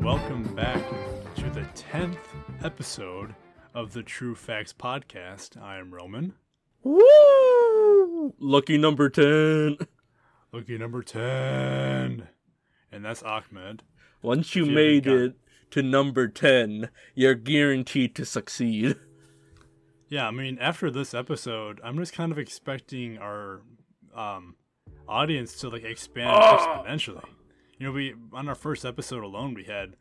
welcome back to the 10th episode of the True Facts Podcast. I am Roman. Woo! Lucky number 10. Lucky number 10. And that's Ahmed. Once you made it to number 10, you're guaranteed to succeed. Yeah, I mean, after this episode, I'm just kind of expecting our audience to expand exponentially. You know, we on our first episode alone, we had,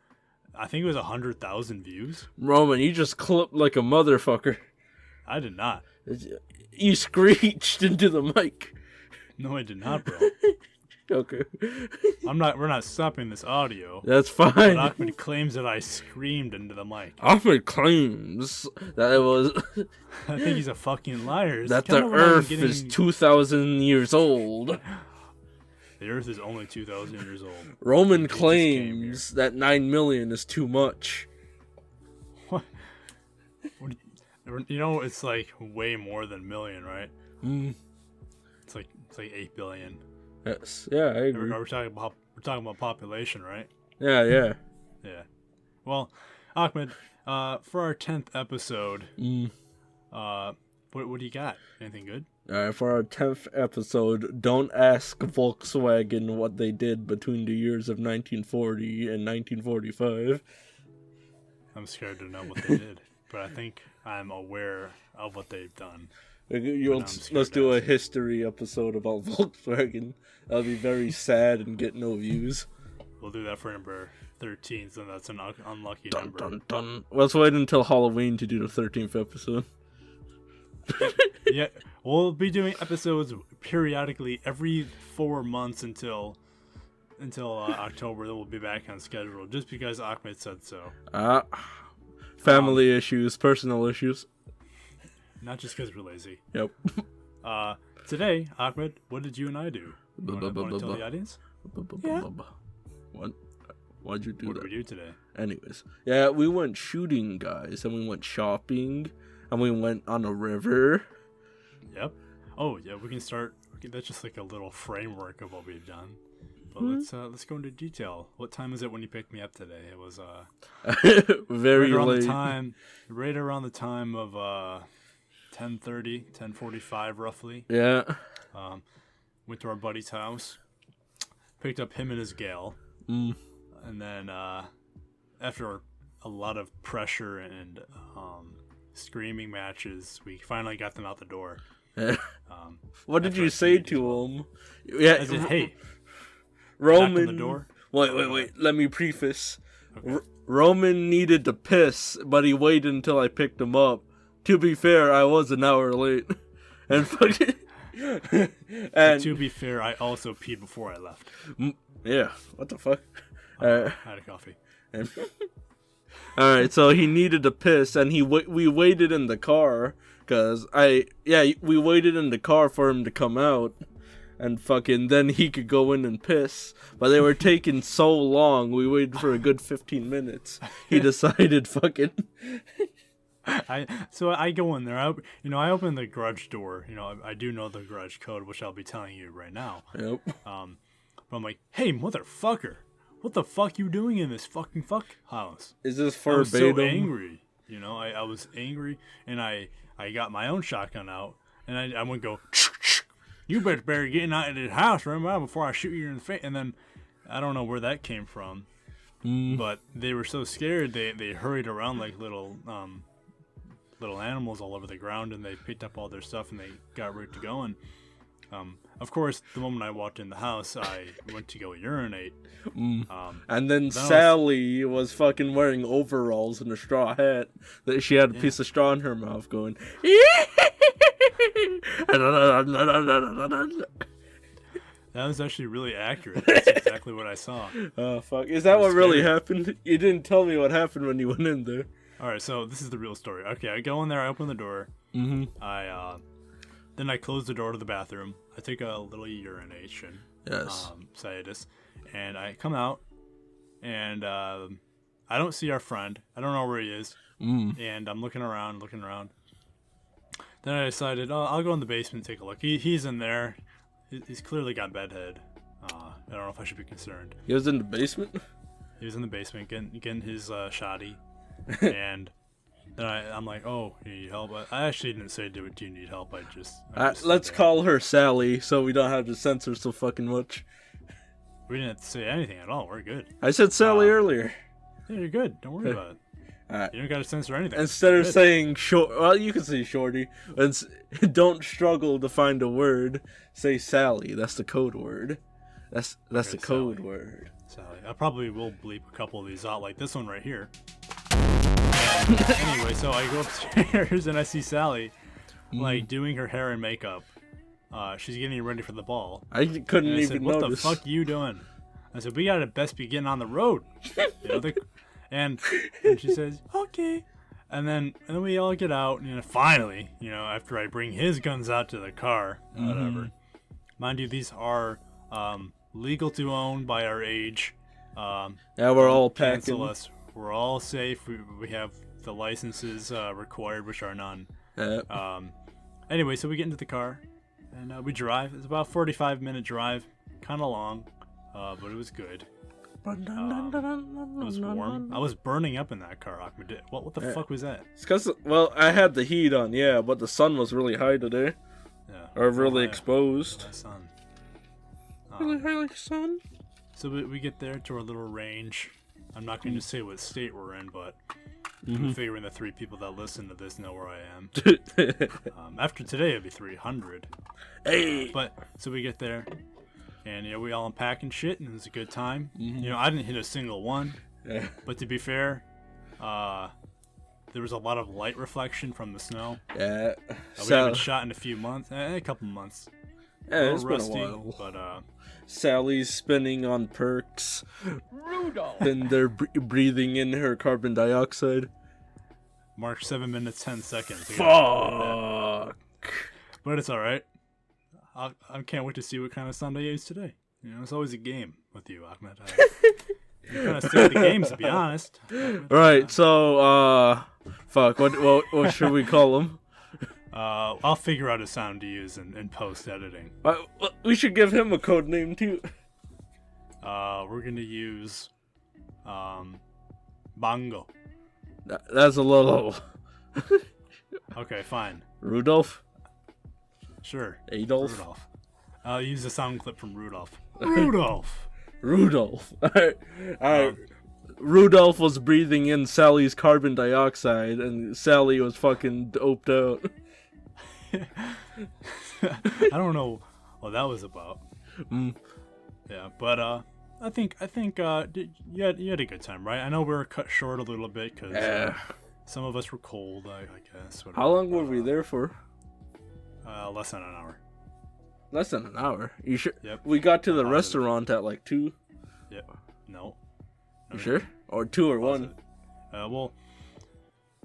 I think it was 100,000 views. Roman, you just clipped like a motherfucker. I did not. You screeched into the mic. No, I did not, bro. Okay. We're not stopping this audio. That's fine. But Ahmed claims that I screamed into the mic. Ahmed claims that it was... I think he's a fucking liar. That the Earth is 2,000 years old. The Earth is only 2,000 years old. Roman claims that 9 million is too much. What? You know, it's way more than million, right? It's like 8 billion. Yes. Yeah, I agree. We're talking about population, right? Yeah. Well, Ahmed, for our 10th episode, what do you got? Anything good? For our 10th episode, don't ask Volkswagen what they did between the years of 1940 and 1945. I'm scared to know what they did, but I think I'm aware of what they've done. Let's do a history episode about Volkswagen. That'll be very sad and get no views. We'll do that for number 13, so that's an unlucky number. Dun, dun. Let's wait until Halloween to do the 13th episode. Yeah, we'll be doing episodes periodically every 4 months until October. Then we'll be back on schedule, just because Ahmed said so. Family issues, personal issues. Not just because we're lazy. Yep. Today, Ahmed, what did you and I do? Want to tell the audience? Yeah. Why'd you do that? What did we do today? Anyways, yeah, we went shooting, guys, and we went shopping, and we went on a river. Yep. Oh, yeah, we can start. That's just a little framework of what we've done. But let's go into detail. What time is it when you picked me up today? It was very late. Right around the time of 10:30, 10:45 roughly. Yeah. Went to our buddy's house, picked up him and his gal, and then after a lot of pressure and screaming matches, we finally got them out the door. What did you say to him? Yeah. I said, hey, Roman. The door. Wait. Let me preface. Okay. Roman needed to piss, but he waited until I picked him up. To be fair, I was an hour late. And fucking... and to be fair, I also peed before I left. Yeah, what the fuck? I had a coffee. Alright, so he needed to piss, and we waited in the car, we waited in the car for him to come out, and fucking then he could go in and piss. But they were taking so long, we waited for a good 15 minutes. He decided fucking... So I go in there. I open the garage door. I do know the garage code, which I'll be telling you right now. Yep. But I'm like, hey, motherfucker, what the fuck you doing in this fucking house? Is this verbatim? I was so angry. I was angry, and I got my own shotgun out, and I went go. You better get out of this house right now before I shoot you in the face. And then I don't know where that came from, but they were so scared they hurried around like little animals all over the ground, and they picked up all their stuff and they got ready to go. And of course, the moment I walked in the house, I went to go urinate. And then Sally was fucking wearing overalls and a straw hat. That she had a piece of straw in her mouth, going. That was actually really accurate. That's exactly what I saw. Oh fuck! Is that what really happened? You didn't tell me what happened when you went in there. Alright, so this is the real story. Okay, I go in there, I open the door. Then I close the door to the bathroom. I take a little urination. Yes. Hiatus. And I come out, and I don't see our friend. I don't know where he is. And I'm looking around. Then I decided, I'll go in the basement and take a look. He's in there. He's clearly got bedhead. I don't know if I should be concerned. He was in the basement? He was in the basement getting his shoddy, and then I'm like, "Oh, you need help?" I actually didn't say, "Do you need help?" I just let's call her Sally so we don't have to censor so fucking much. We didn't have to say anything at all. We're good. I said Sally earlier. Yeah, you're good. Don't worry about it. Alright. You don't gotta censor anything. Instead of saying short, well, you can say shorty. Don't struggle to find a word. Say Sally. That's the code word. That's the code word. Sally. I probably will bleep a couple of these out, like this one right here. Anyway, so I go upstairs and I see Sally, like doing her hair and makeup. She's getting ready for the ball. I couldn't and I even said, notice. What the fuck you doing? I said, we gotta best be getting on the road. And she says, okay. And then we all get out, and finally, after I bring his guns out to the car, whatever. Mind you, these are legal to own by our age. Yeah, we're all packing. Us. We're all safe. We have the licenses required, which are none. Anyway, so we get into the car, and we drive. It's about a 45-minute drive, kind of long, but it was good. It was warm. I was burning up in that car, Ahmed. What the fuck was that? It's because, well, I had the heat on, yeah, but the sun was really high today. Yeah. Or really exposed. Sun. Really highly sun. So we get there to our little range. I'm not going to say what state we're in, but I'm figuring the 3 people that listen to this know where I am. After today, it'll be 300. Hey! But so we get there, and we all unpack and shit, and it was a good time. I didn't hit a single one, but to be fair, there was a lot of light reflection from the snow. Yeah. We haven't shot in a few months, a couple months. Yeah, it's rusty, been a while. But Sally's spinning on perks. Rudolph. And they're breathing in her carbon dioxide. Mark 7 minutes 10 seconds. Fuck. But it's all right. I can't wait to see what kind of Sunday is today. It's always a game with you, Ahmed. You kind of stick to the games, to be honest. Right. So, fuck. What should we call them? I'll figure out a sound to use in post editing. We should give him a code name too. We're gonna use Bongo. That's a little. Okay, fine. Rudolph. Sure. Adolf. Rudolph. I'll use a sound clip from Rudolph. Rudolph. Rudolph. All right. Rudolph was breathing in Sally's carbon dioxide, and Sally was fucking doped out. I don't know what that was about. Yeah, but I think you had a good time, right? I know we were cut short a little bit because some of us were cold. I guess. Whatever. How long were we there for? Less than an hour. Less than an hour. You sure? Yep. We got to the restaurant at like 2. Yep. No. You sure? Or 2 or 1? Well,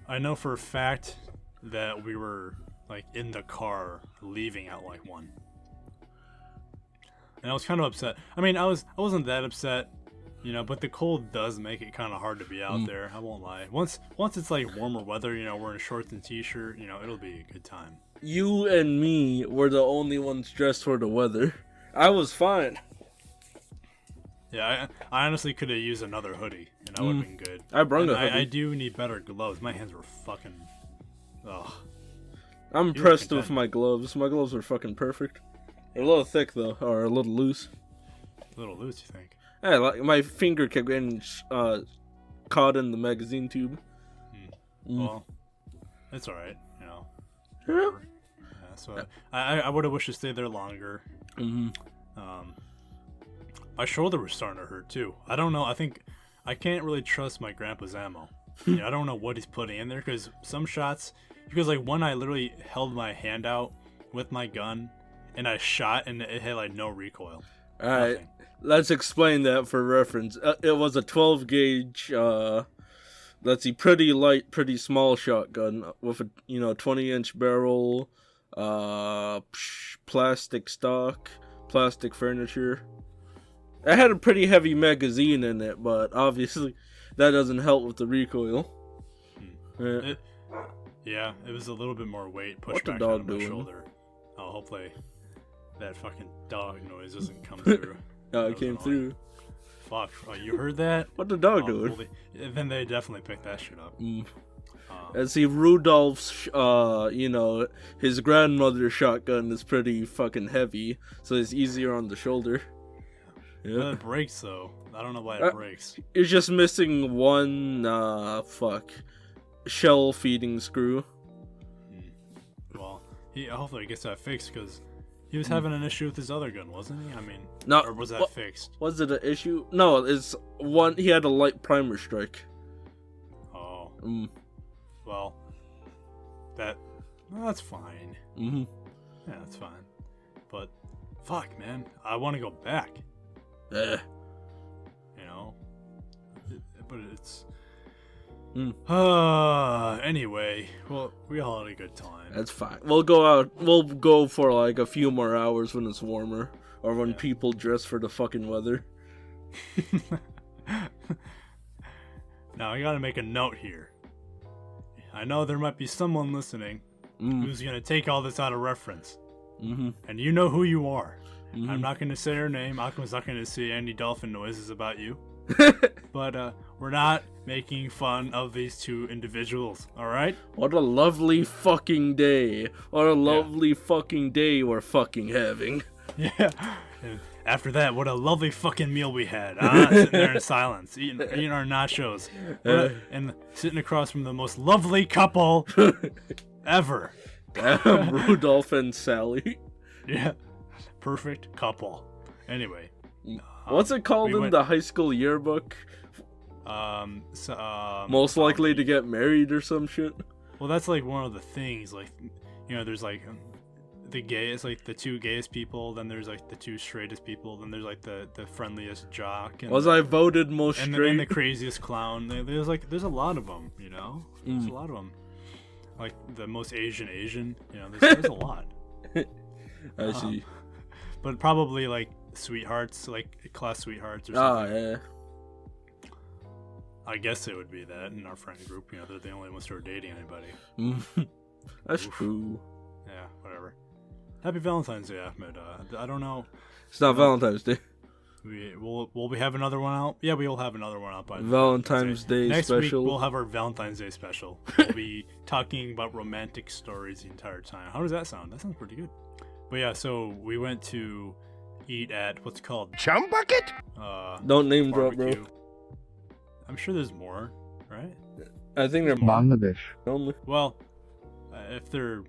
I know for a fact that we were like in the car leaving at like 1. And I was kind of upset. I mean, I wasn't that upset, but the cold does make it kind of hard to be out there. I won't lie. Once it's like warmer weather, we're in shorts and t-shirt, it'll be a good time. You and me were the only ones dressed for the weather. I was fine. Yeah, I honestly could have used another hoodie, and that would have been good. I brought a hoodie. I do need better gloves. My hands were fucking... Ugh. I'm impressed with my gloves. My gloves are fucking perfect. They're a little thick, though, or a little loose. A little loose, you think? Yeah, like my finger kept getting caught in the magazine tube. Well, it's alright, Yeah. So I would have wished to stay there longer. My shoulder was starting to hurt too. I don't know. I can't really trust my grandpa's ammo. I don't know what he's putting in there because some shots. Because like one, I literally held my hand out with my gun and I shot and it had like no recoil. All right, let's explain that for reference. It was a 12 gauge. Let's see, pretty light, pretty small shotgun with a 20-inch barrel, plastic stock, plastic furniture. It had a pretty heavy magazine in it, but obviously that doesn't help with the recoil. Yeah, it was a little bit more weight pushed What the back dog on my doing? shoulder. Oh, hopefully that fucking dog noise doesn't come through. It came through. fuck? Oh, you heard that? What the dog Oh, doing? well, then they definitely picked that shit up. And see, Rudolph's, his grandmother's shotgun is pretty fucking heavy, so it's easier on the shoulder. Yeah. It breaks though. I don't know why it breaks. It's just missing one, shell feeding screw. Well, he hopefully gets that fixed because he was having an issue with his other gun, wasn't he? I mean, no, or was that fixed? Was it an issue? No, it's one. He had a light primer strike. Oh. Well, that's fine. Mm-hmm. Yeah, that's fine. But, fuck, man, I want to go back. Yeah. You know? But it's... Mm. Anyway, well, we all had a good time. That's fine. We'll go out. We'll go for like a few more hours when it's warmer, or when people dress for the fucking weather. Now, I gotta make a note here. I know there might be someone listening who's gonna take all this out of reference. Mm-hmm. And you know who you are. Mm-hmm. I'm not gonna say her name. Akuma's not gonna say any dolphin noises about you. But we're not making fun of these two individuals, alright? What a lovely fucking day. What a lovely fucking day we're fucking having. Yeah. And after that, what a lovely fucking meal we had. Sitting there in silence, eating our nachos. And sitting across from the most lovely couple ever. Damn, Rudolph and Sally. Yeah. Perfect couple. Anyway. What's it called in the high school yearbook? Most likely to get married or some shit? Well, that's like one of the things. Like, there's like the gayest, like the two gayest people. Then there's like the two straightest people. Then there's like the friendliest jock. And I voted most straight? And the craziest clown. There's a lot of them. There's a lot of them. Like the most Asian. There's a lot. I see. But probably like sweethearts, like class sweethearts or something. Yeah. I guess it would be that in our friend group. They're the only ones who are dating anybody. That's true. Yeah, whatever. Happy Valentine's Day, Ahmed. I don't know. It's not Valentine's Day. Will we have another one out? Yeah, we will have another one out by Valentine's Day next special. Week we'll have our Valentine's Day special. We'll be talking about romantic stories the entire time. How does that sound? That sounds pretty good. But yeah, so we went to eat at what's called Chum Bucket? Don't name drop, bro. I'm sure there's more, right? I think they're Bangladesh only. Well, if they're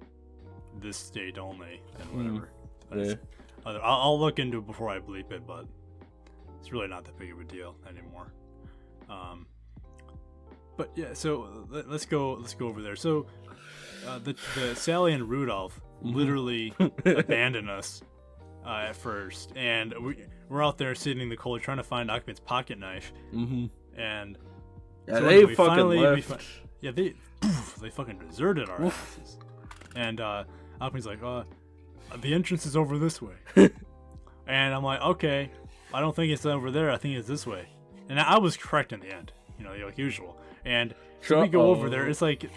this state only, then whatever. Yeah. I'll look into it before I bleep it, but it's really not that big of a deal anymore. But yeah, so let's go over there. So the Sally and Rudolph literally abandoned us at first, and we're out there sitting in the cold trying to find Ahmed's pocket knife. Mm-hmm. And so they fucking left. They fucking deserted our asses. And Ahmed's like, the entrance is over this way. And I'm like, okay, I don't think it's over there. I think it's this way. And I was correct in the end, like usual. And so we go over there. It's like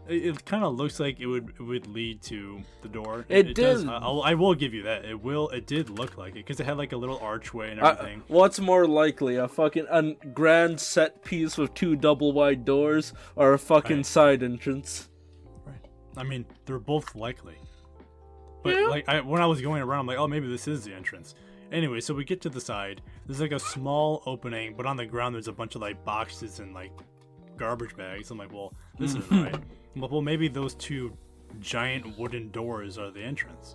it kind of looks like it would lead to the door. It did. I will give you that. It did look like it because it had like a little archway and everything. What's more likely, a grand set piece with two double wide doors, or a fucking side entrance? Right. I mean, they're both likely. But when I was going around, I'm like, oh, maybe this is the entrance. Anyway, so we get to the side. There's like a small opening, but on the ground there's a bunch of like boxes and like garbage bags. I'm like, well, this isn't right. Well, maybe those two giant wooden doors are the entrance.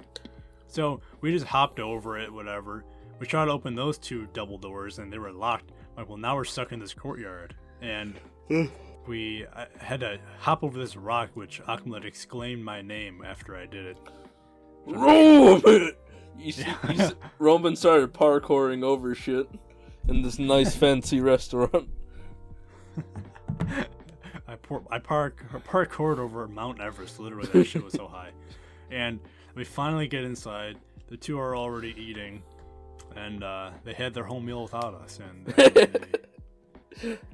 So we just hopped over it, whatever. We tried to open those two double doors and they were locked. I'm like, well, now we're stuck in this courtyard. And we had to hop over this rock, which Ahmed exclaimed my name after I did it. Roman! Roman started parkouring over shit in this nice fancy restaurant. I parkoured over Mount Everest. Literally, that shit was so high. And we finally get inside. The two are already eating, and they had their whole meal without us. And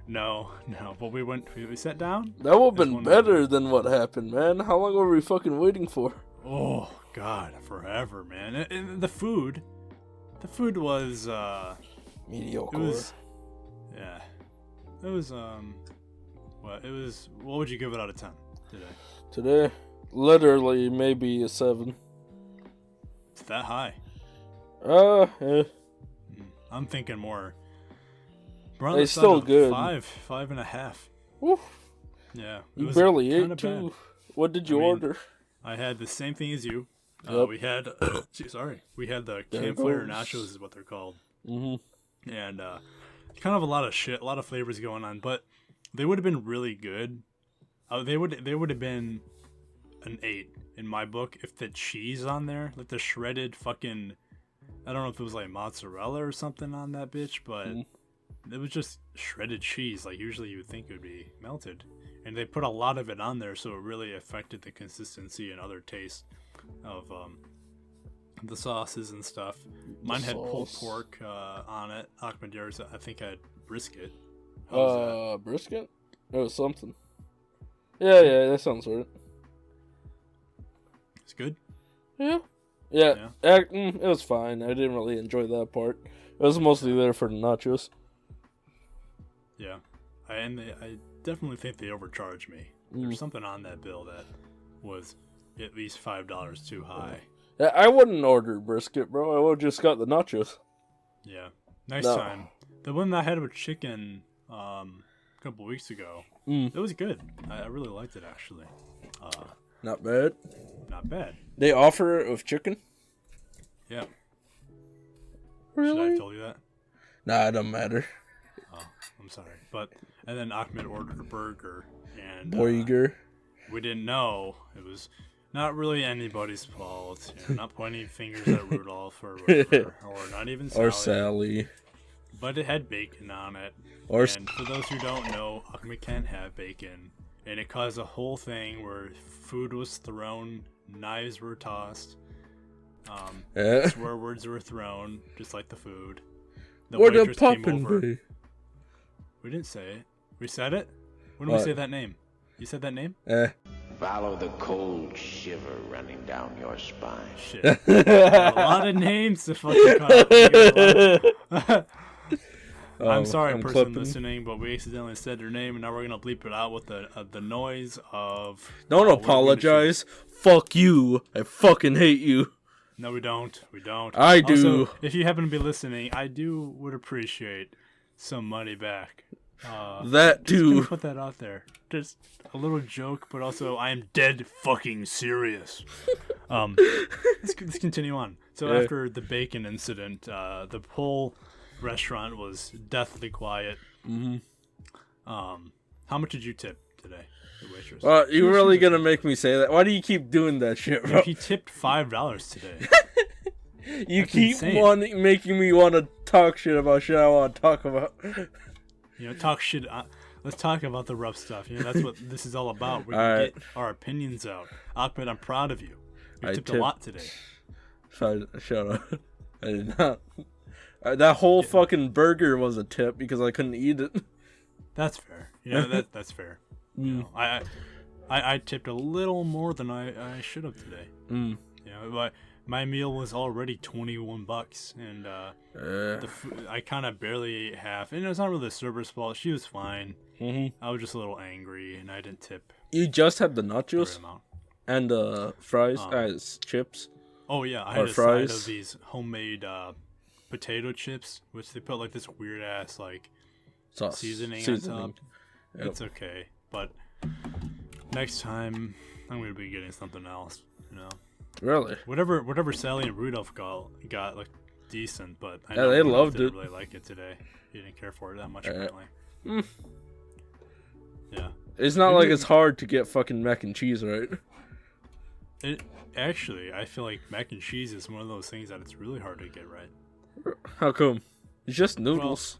no. But we sat down. That would have been better than what happened, man. How long were we fucking waiting for? Oh God, forever, man. And the food was Mediocre. It was, yeah. It was what would you give it out of 10 today? Today, literally maybe a 7. It's that high. Yeah. I'm thinking more. It's still good. 5.5. Woof. Yeah. You barely ate too. Bad. What did you order? I had the same thing as you. Yep. We had the campfire nachos is what they're called. Mm-hmm. And kind of a lot of flavors going on, but they would have been really good. They would have been an 8 in my book if the cheese on there, like the shredded fucking, I don't know if it was like mozzarella or something on that bitch, but it was just shredded cheese. Like usually you would think it would be melted, and they put a lot of it on there, so it really affected the consistency and other taste of the sauces and stuff. Mine had pulled pork on it. Ahmed, yours I think had brisket. Brisket? It was something. Yeah, that sounds right. It's good. Yeah. It was fine. I didn't really enjoy that part. It was mostly there for the nachos. Yeah, I definitely think they overcharged me. There's something on that bill that was at least $5 too high. Yeah, I wouldn't order brisket, bro. I would have just got the nachos. Yeah, next time. The one that I had with chicken a couple weeks ago, it was good. I really liked it, actually. Not bad. Not bad. They offer it with chicken? Yeah. Really? Should I have told you that? Nah, it don't matter. Oh, I'm sorry. And then Ahmed ordered a burger, and burger. We didn't know. It was not really anybody's fault. Not pointing fingers at Rudolph or whatever, or not even Sally. Or Sally. But it had bacon on it. And for those who don't know, Ahmed can't have bacon. And it caused a whole thing where food was thrown, knives were tossed, swear words were thrown, just like the food. The waitress came over. We didn't say it. We said it? When did we say that name? You said that name? Follow the cold shiver running down your spine. Shit. A lot of names to fucking cut. I'm sorry, person listening, but we accidentally said their name, and now we're gonna bleep it out with the noise of. Don't apologize. Fuck you. I fucking hate you. No, we don't. I do. Also, if you happen to be listening, I would appreciate some money back. That too. Just put that out there. Just a little joke, but also I am dead fucking serious. Let's continue on. So after the bacon incident, the whole restaurant was deathly quiet. How much did you tip today, the waitress? You're really gonna make me say that? Why do you keep doing that shit, bro? He tipped $5 today. You keep making me want to talk shit about shit I want to talk about. Talk shit. Let's talk about the rough stuff. That's what this is all about. We're gonna get our opinions out. Ahmed, I'm proud of you. You tipped a lot today. Shut up. I did not. That whole fucking burger was a tip because I couldn't eat it. That's fair. That's fair. I tipped a little more than I should have today. But my meal was already $21, and the food, I kind of barely ate half. And it's not really the server's fault. She was fine. I was just a little angry, and I didn't tip. You just had the nachos and fries as chips. Oh yeah, I had a side of these homemade potato chips, which they put like this weird ass like seasoning on top. Yep. It's okay, but next time I'm gonna be getting something else. Really? Whatever Sally and Rudolph got like decent, but I know they loved it. Didn't really like it today. He didn't care for it that much apparently. Yeah. It's not like it's hard to get fucking mac and cheese right. It actually, I feel like mac and cheese is one of those things that it's really hard to get right. How come? It's just noodles.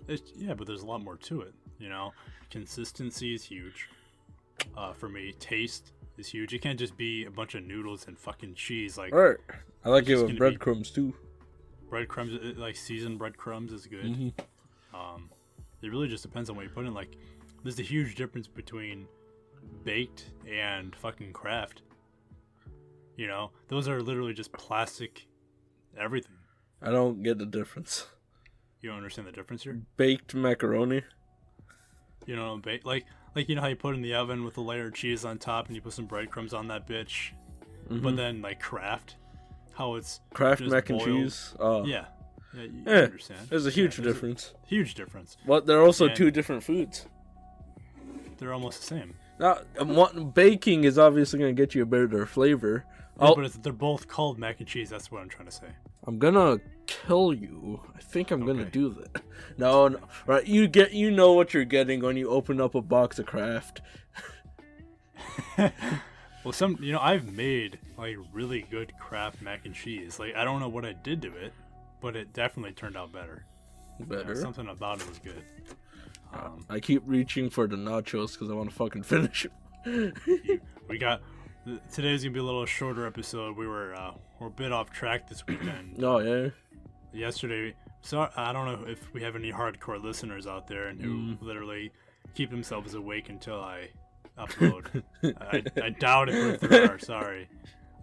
Well, but there's a lot more to it. Consistency is huge. For me, taste is huge. It can't just be a bunch of noodles and fucking cheese. Like, right. I like it with breadcrumbs too. Breadcrumbs, like seasoned breadcrumbs, is good. It really just depends on what you put in. Like, there's a huge difference between baked and fucking Kraft. Those are literally just plastic everything. I don't get the difference. You don't understand the difference here? Baked macaroni. You know, like you know how you put it in the oven with a layer of cheese on top and you put some breadcrumbs on that bitch, but then like Kraft, how it's Kraft just mac and boiled. cheese. Oh. Yeah, you Yeah, understand. there's a huge difference. Huge difference. Well, they're also And- two different foods. They're almost the same. Now, baking is obviously going to get you a better flavor. Yeah, but they're both called mac and cheese. That's what I'm trying to say. I'm gonna kill you. I think I'm gonna Okay. do that. No, right? You know what you're getting when you open up a box of Kraft. Well, I've made like really good Kraft mac and cheese. Like I don't know what I did to it, but it definitely turned out better. Better. Something about it was good. I keep reaching for the nachos because I want to fucking finish it. We got today's gonna be a little shorter episode. We're a bit off track this weekend. Oh yeah. Yesterday, so I don't know if we have any hardcore listeners out there and who literally keep themselves awake until I upload. I doubt it, but if there are, sorry.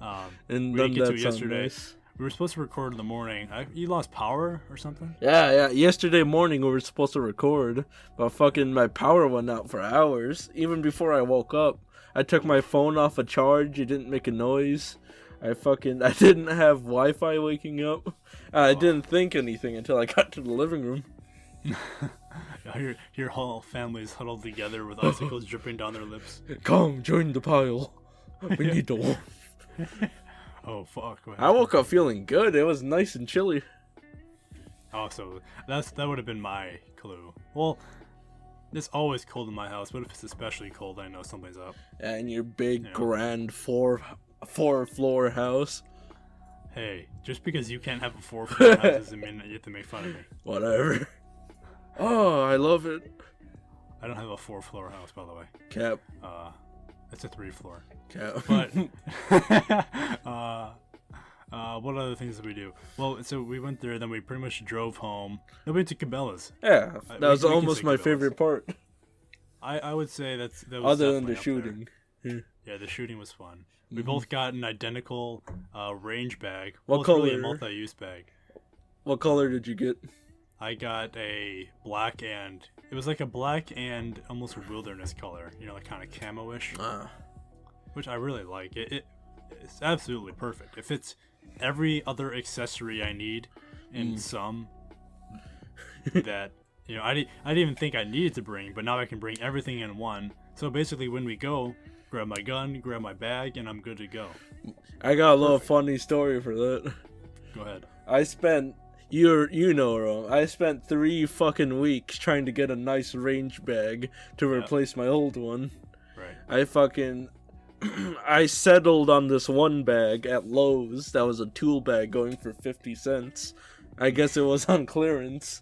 And We then didn't get to that it sounds yesterday. nice. We were supposed to record in the morning. You lost power or something? Yeah. Yesterday morning we were supposed to record, but fucking my power went out for hours. Even before I woke up, I took my phone off a charge. It didn't make a noise. I didn't have Wi-Fi waking up. I didn't think anything until I got to the living room. Your whole family's huddled together with icicles dripping down their lips. Come, join the pile. We need the warmth. Oh fuck! What I woke up feeling good. It was nice and chilly. Oh, so that would have been my clue. Well, it's always cold in my house, but if it's especially cold, I know something's up. And your big, Yeah. grand four-floor house. Hey, just because you can't have a 4-floor house doesn't mean that you have to make fun of me. Whatever. Oh, I love it. I don't have a 4-floor house, by the way. Cap. It's a 3-floor. Cap. But what other things did we do? Well, so we went there, then we pretty much drove home. Then we went to Cabela's. Yeah, that we was can almost say my Cabela's. favorite part. I would say that was Other than definitely the up shooting. there. Yeah, the shooting was fun. We both got an identical range bag. What Well, it's really a color? multi-use bag. What color did you get? I got a black and it was like a black and almost a wilderness color, you know, like kind of camo-ish, which I really like. It's absolutely perfect. It fits every other accessory I need in some that you know I didn't even think I needed to bring, but now I can bring everything in one. So basically, when we go, grab my gun, grab my bag, and I'm good to go. I got a little funny story for that. Go ahead. I spent I spent 3 fucking weeks trying to get a nice range bag to replace my old one. Right. I settled on this one bag at Lowe's that was a tool bag going for 50 cents. I guess it was on clearance.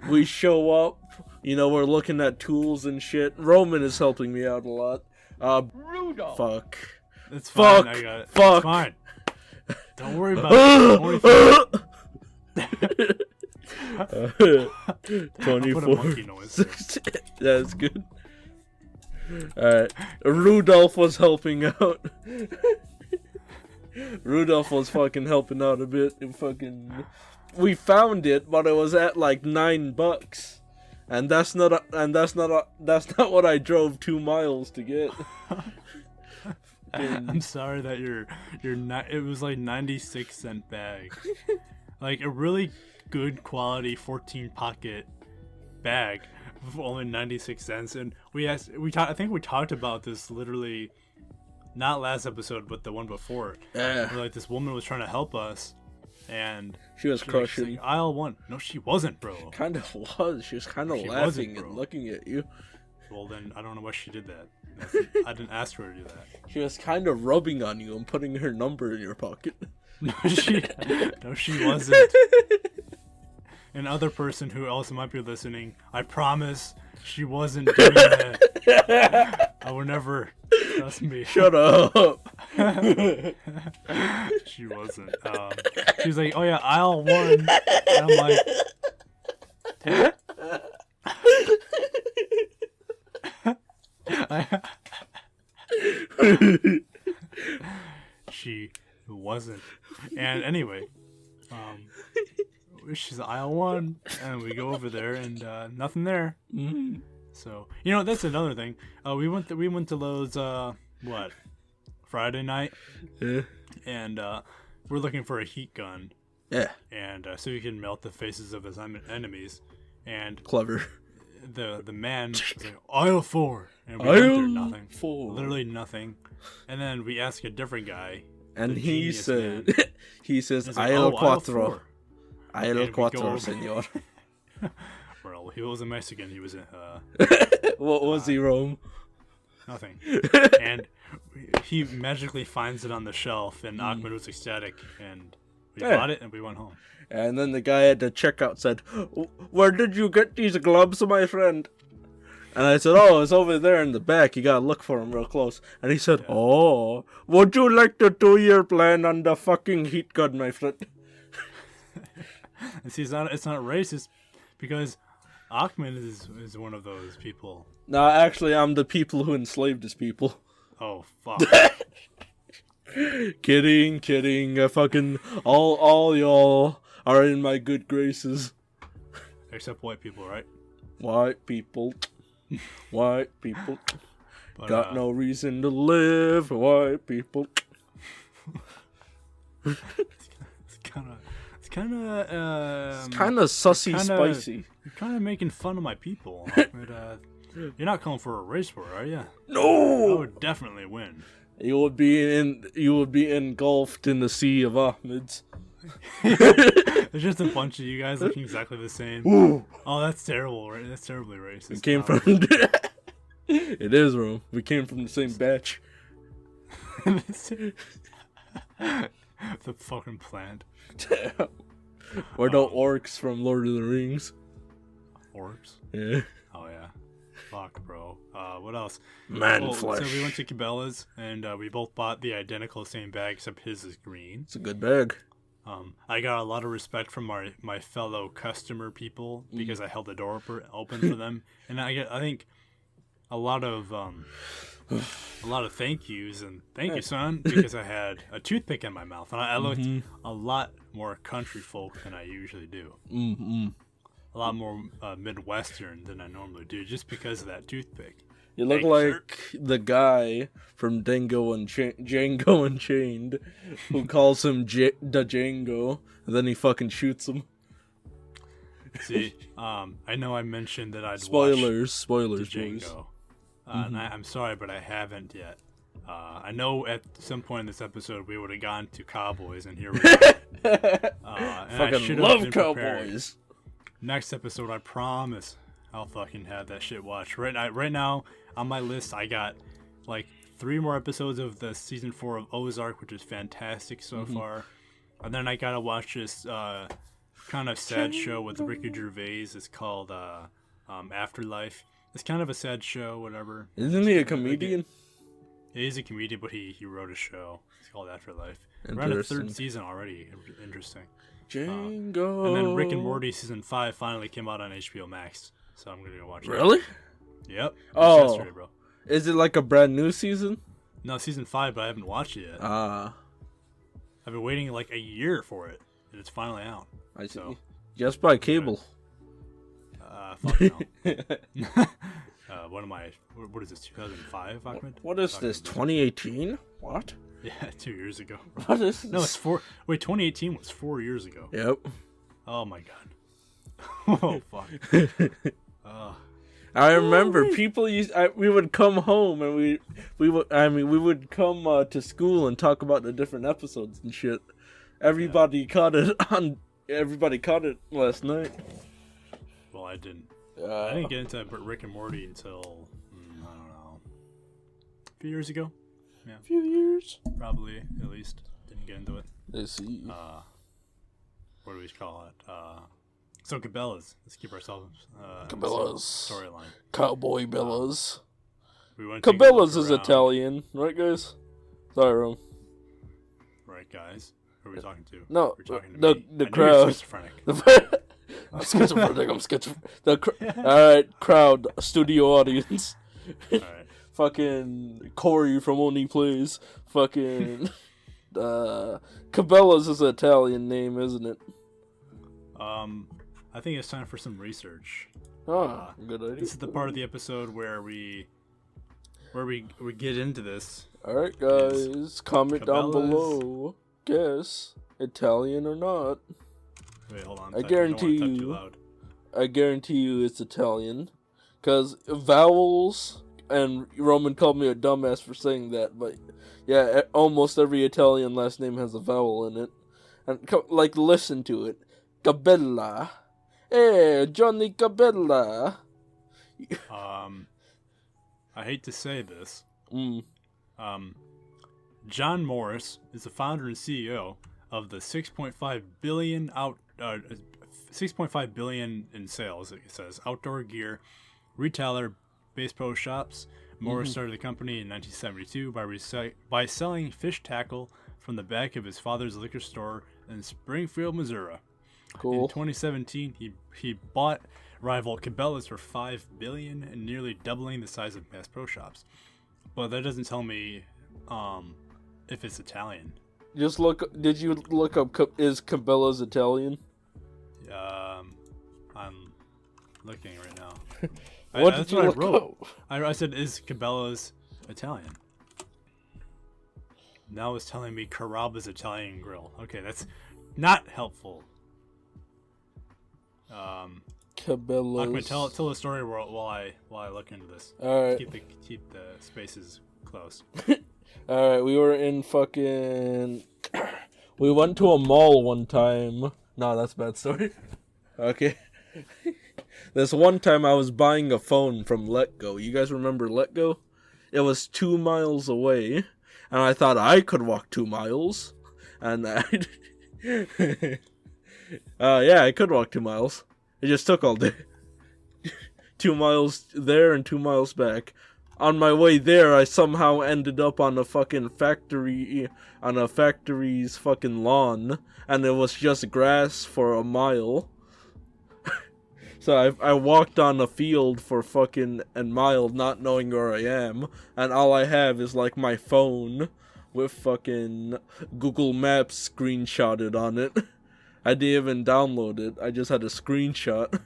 We show up, we're looking at tools and shit. Roman is helping me out a lot. Rudolph! Fuck. It's fine. Fuck. I got it. Fuck. It's fine. Don't worry about it. Don't worry about it. 24. Put a monkey noise there. That's good. Alright. Rudolph was helping out. Rudolph was fucking helping out a bit. And we found it, but it was at like $9. And that's not what I drove 2 miles to get. I'm sorry that you're not. It was like 96-cent bag, like a really good quality 14 pocket bag for only 96 cents. And I think we talked about this literally, not last episode, but the one before. Yeah. Where, like this woman was trying to help us, and She was crushing. like, aisle 1. No, she wasn't, bro. Kind of was. She was kind of She laughing wasn't, and bro. looking at you. Well, then I don't know why she did that. I didn't ask her to do that. She was kind of rubbing on you and putting her number in your pocket. No, she wasn't. Another person who also might be listening, I promise she wasn't doing that. I would never. Trust me. Shut up. She wasn't. She was like, "Oh yeah, aisle 1," and I'm like, she wasn't. And anyway, she's aisle 1, and we go over there, and nothing there. Mm-hmm. So that's another thing. We went to Lowe's Friday night, Yeah. and we're looking for a heat gun. Yeah. And so he can melt the faces of his enemies. And Clever. The man was like, aisle 4. And we went there, nothing. 4. Literally nothing. And then we asked a different guy. And he said, man. he says, He's like, aisle aisle 4. Aisle And we go 4, over- senor. Well, he wasn't Mexican. He was What was he, Rome? nothing. And he magically finds it on the shelf, and Ahmed was ecstatic. And we bought it, and we went home. And then the guy at the checkout said, where did you get these gloves, my friend? And I said, oh, it's over there in the back. You gotta look for them real close. And he said, oh, would you like the 2-year plan on the fucking heat gun, my friend? And see, it's not racist, because Ahmed is one of those people. No, actually, I'm the people who enslaved his people. Oh, fuck. Kidding. Fucking all y'all are in my good graces. Except white people, right? White people. But, Got no reason to live, white people. It's kind Kind of sussy kinda- spicy. You're kind of making fun of my people. Ahmed. You're not calling for a race war, are you? I No! would definitely win. You would be engulfed in the sea of Ahmeds. There's just a bunch of you guys looking exactly the same. Ooh. Oh, that's terrible, right? That's terribly racist. We came from It is, Rome. We came from the same batch. the fucking plant. We're the orcs from Lord of the Rings. Orbs? Yeah. Oh, yeah. Fuck, bro. What else? Man flesh. So we went to Cabela's, and we both bought the identical same bag, except his is green. It's a good bag. I got a lot of respect from my fellow customer people because I held the door open for them, and I think a lot of thank yous and thank you, son, because I had a toothpick in my mouth, and I looked a lot more country folk than I usually do. Mm-hmm. A lot more Midwestern than I normally do, just because of that toothpick. You look like the guy from Django Unchained, who calls him the Django, and then he fucking shoots him. See, I know I mentioned that I'd Spoilers, watch boys. Django. And I'm sorry, but I haven't yet. I know at some point in this episode we would have gone to Cowboys, and here we are. And Fucking love Cowboys. Next episode, I promise I'll fucking have that shit watched. Right now, on my list, I got like 3 more episodes of the season 4 of Ozark, which is fantastic so far. And then I gotta watch this kind of sad show with Ricky Gervais. It's called Afterlife. It's kind of a sad show, whatever. Isn't he a comedian? He's a comedian, but he wrote a show. It's called Afterlife. We're on the 3rd season already. Interesting. Django. And then Rick and Morty season 5 finally came out on HBO Max, so I'm gonna go watch it. Really? Yep. Oh. Yesterday, bro. Is it like a brand new season? No, season 5, but I haven't watched it yet. I've been waiting like a year for it, and it's finally out. I see. So, Just by cable. fuck no. What am I? What is this? 2005, Ahmed? What is this? 2018? What? Yeah, 2 years ago. What is this? No, it's 4. Wait, 2018 was 4 years ago. Yep. Oh my god. Oh fuck. I remember people we would come home and we would come to school and talk about the different episodes and shit. Everybody caught it last night. Well, I didn't. I didn't get into Rick and Morty until I don't know, a few years ago. Yeah, A few years. probably at least. Didn't get into it. Let's see. What do we call it? So Cabela's. Let's keep ourselves. Cabela's. Storyline. Cowboy Bellas. We went to go Cabela's look is around. Italian, right, guys? Sorry, wrong. Right, guys. Who are we talking to? No, We're talking to the me. I knew you were crowd. schizophrenic. I'm schizophrenic. Alright, crowd, studio audience. All right. Fucking Corey from Only Plays. Fucking Cabela's is an Italian name, isn't it? I think it's time for some research. Good idea. This is the part of the episode where we get into this. All right, guys, comment down Cabela's. below. Guess Italian or not? Wait, hold on. I guarantee don't wanna type you. too loud. I guarantee you it's Italian, cause vowels. And Roman called me a dumbass for saying that, but yeah, almost every Italian last name has a vowel in it. And like, listen to it. Cabella. Hey, Johnny Cabella. I hate to say this. Mm. John Morris is the founder and CEO of the 6.5 billion in sales. It says outdoor gear retailer Bass Pro Shops. Morris started the company in 1972 by selling fish tackle from the back of his father's liquor store in Springfield, Missouri. Cool. In 2017, he bought rival Cabela's for $5 billion and nearly doubling the size of Bass Pro Shops. But that doesn't tell me if it's Italian. Just look. Did you look up? Is Cabela's Italian? I'm looking right now. What That's did you what look I wrote. up? I said, is Cabela's Italian? Now it's telling me Carrabba's Italian Grill. Okay, that's not helpful. Cabela's. Ahmed, tell the story while I look into this. All right. Keep the spaces close. All right. We were in fucking. We went to a mall one time. No, that's a bad story. Okay. This one time I was buying a phone from Letgo. You guys remember Letgo? It was 2 miles away, and I thought I could walk 2 miles, and yeah, I could walk 2 miles. It just took all day. 2 miles there and 2 miles back. On my way there, I somehow ended up on a fucking factory, on a factory's fucking lawn, and it was just grass for a mile. So I walked on a field for fucking a mile not knowing where I am, and all I have is like my phone with fucking Google Maps screenshotted on it. I didn't even download it, I just had a screenshot.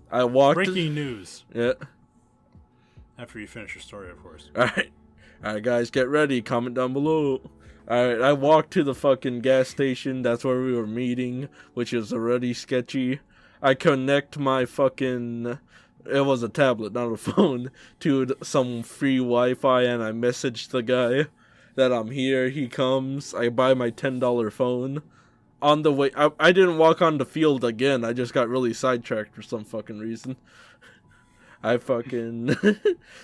I walked... Breaking news. Yeah. After you finish your story, of course. Alright guys, get ready, comment down below. Alright, I walked to the fucking gas station, that's where we were meeting, which is already sketchy. I connect my fucking, it was a tablet, not a phone, to some free Wi-Fi, and I message the guy that I'm here. He comes, I buy my $10 phone. On the way, I didn't walk on the field again, I just got really sidetracked for some fucking reason. I fucking...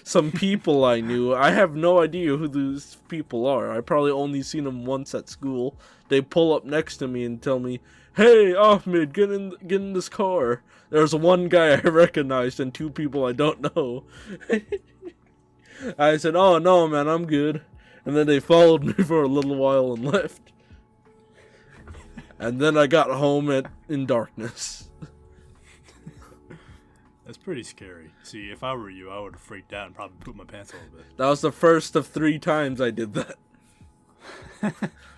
some people I knew. I have no idea who these people are. I probably only seen them once at school. They pull up next to me and tell me, "Hey, Ahmed, get in this car." There's one guy I recognized and 2 people I don't know. I said, "Oh, no, man, I'm good." And then they followed me for a little while and left. And then I got home in darkness. That's pretty scary. See, if I were you, I would have freaked out and probably pooped my pants a little bit. That was the first of 3 times I did that.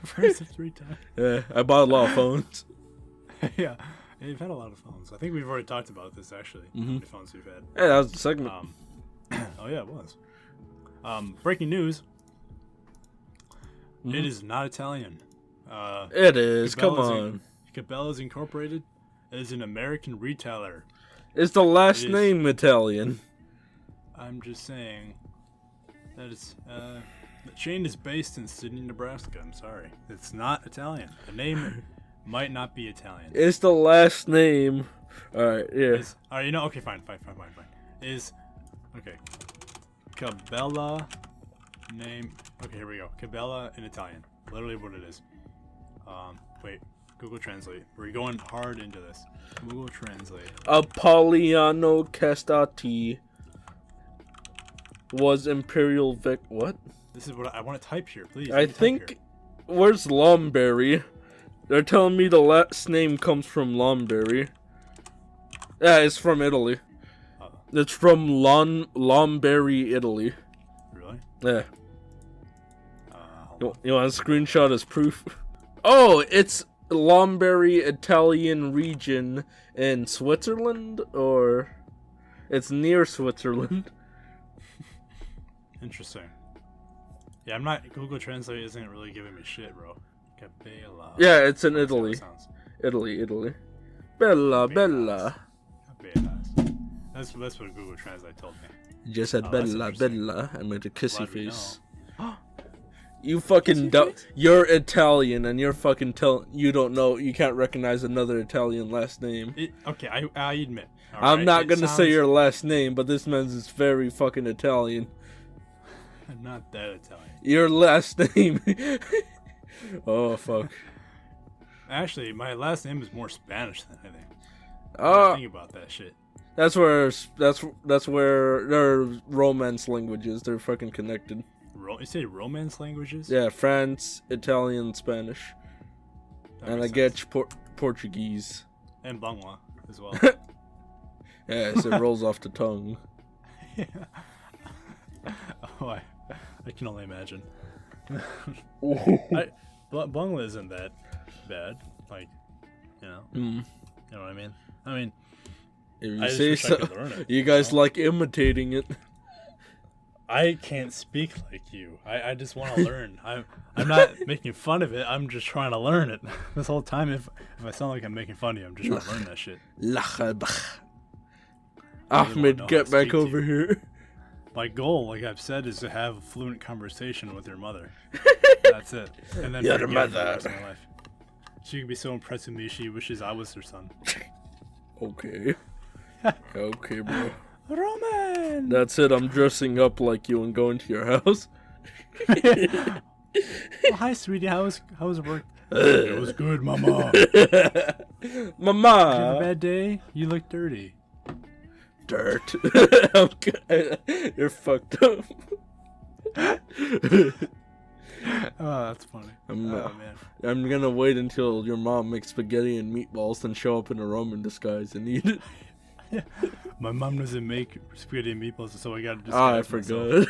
First of 3 times. Yeah, I bought a lot of phones. Yeah, you've had a lot of phones. I think we've already talked about this, actually. How many phones we've had. Yeah, that was the segment. Oh, yeah, it was. Breaking news. It is not Italian. It is, come Cabela's on. Cabela's Incorporated is an American retailer. Is the last name Italian? I'm just saying that it's the chain is based in Sydney, Nebraska. I'm sorry, it's not Italian. The name might not be Italian. Is the last name? All right, yeah. All right, you know, okay, fine. Is okay. Cabela name. Okay, here we go. Cabela in Italian. Literally what it is. Wait. Google Translate. We're going hard into this. Google Translate. Apolliano Castati was Imperial Vic. What? This is what I want to type here, please. I think. Where's Lombardy? They're telling me the last name comes from Lombardy. Yeah, it's from Italy. It's from Lombardy, Italy. Really? Yeah. You want a screenshot as proof? Oh, it's Lombardy Italian region in Switzerland, or it's near Switzerland. Interesting. Yeah, I'm not. Google Translate isn't really giving me shit, bro. Cabela. Yeah, it's in That's how Italy. it sounds. Italy. Bella, bella. Cabelas. That's what Google Translate told me. You just said Oh, that's bella, interesting. bella. I made a kissy Glad we face. You fucking you're Italian and you're fucking you don't know, you can't recognize another Italian last name. Okay, I admit. I'm not It gonna say your last name, but this man's is very fucking Italian. I'm not that Italian. Your last name. Oh fuck. Actually, my last name is more Spanish than anything. I think about that shit. That's where they're Romance languages. They're fucking connected. You say Romance languages? Yeah, France, Italian, Spanish, That and I makes get sense. Portuguese. And Bangla as well. Yeah, so it rolls off the tongue. Yeah. Oh, I can only imagine. Bangla isn't that bad. Like, you know. You know what I mean? I mean, If you I just say wish I so. could learn it, You guys know? like imitating it. I can't speak like you. I just want to learn. I'm not making fun of it. I'm just trying to learn it. This whole time, if I sound like I'm making fun of you, I'm just trying to learn that shit. Ahmed, know how get to back speak to over you. here. My goal, like I've said, is to have a fluent conversation with your mother. That's it. And then Your forget mother. for the rest of my life. She could be so impressed with me, she wishes I was her son. Okay. Okay, bro. Roman! That's it. I'm dressing up like you and going to your house. Oh, hi, sweetie. How was work? It was good, mama. Did you have a Mama. bad day? You look dirty. Dirt. You're fucked up. Oh, that's funny. Oh, man. I'm gonna wait until your mom makes spaghetti and meatballs, then show up in a Roman disguise and eat it. My mom doesn't make spaghetti and meatballs, so I gotta just. I forgot.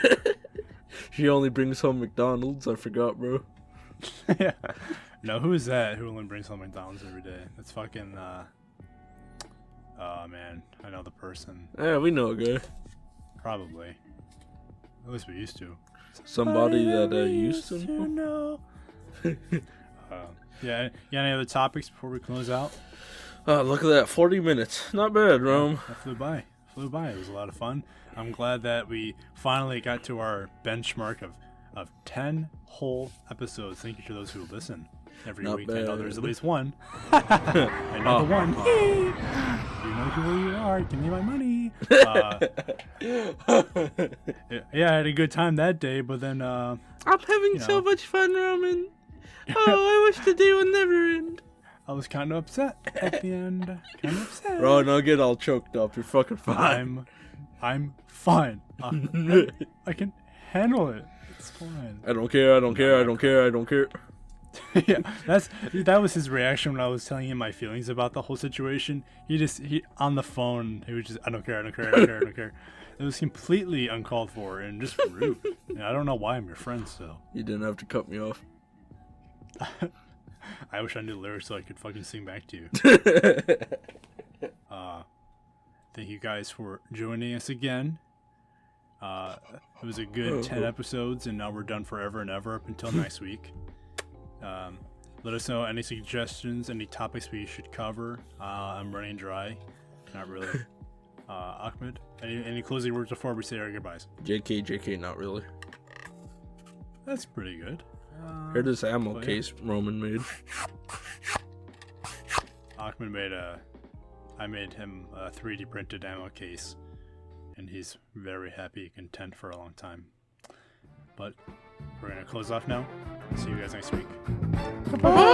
She only brings home McDonald's. I forgot, bro. Yeah. No, who is that who only brings home McDonald's every day? That's fucking, oh, man. I know the person. Yeah, we know a guy. Probably. At least we used to. Somebody that I used to know. know. Yeah, any other topics before we close out? Oh, look at that. 40 minutes. Not bad, Rome. That flew by. It was a lot of fun. I'm glad that we finally got to our benchmark of 10 whole episodes. Thank you to those who listen every Not week. I know bad. there's at least one. I know the one. You know who you are. Give me my money. Yeah, I had a good time that day, but then I'm having you so know. much fun, Roman. Oh, I wish the day would never end. I was kind of upset at the end. Kind of upset. Bro, don't get all choked up. You're fucking fine. I'm fine. I can handle it. It's fine. I don't care. I don't care. I don't care. I don't care. Yeah, that was his reaction when I was telling him my feelings about the whole situation. He on the phone, he was just, I don't care. It was completely uncalled for and just rude. And I don't know why I'm your friend still. You didn't have to cut me off. I wish I knew the lyrics so I could fucking sing back to you. Thank you guys for joining us again. It was a good 10 episodes, and now we're done forever and ever up until next week. Let us know any suggestions, any topics we should cover. I'm running dry. Not really. Ahmed, any closing words before we say our goodbyes? JK, not really. That's pretty good. Here this ammo yeah. case Roman made. Ahmed I made him a 3D printed ammo case, and he's very happy and content for a long time. But we're gonna close off now. See you guys next week. Bye.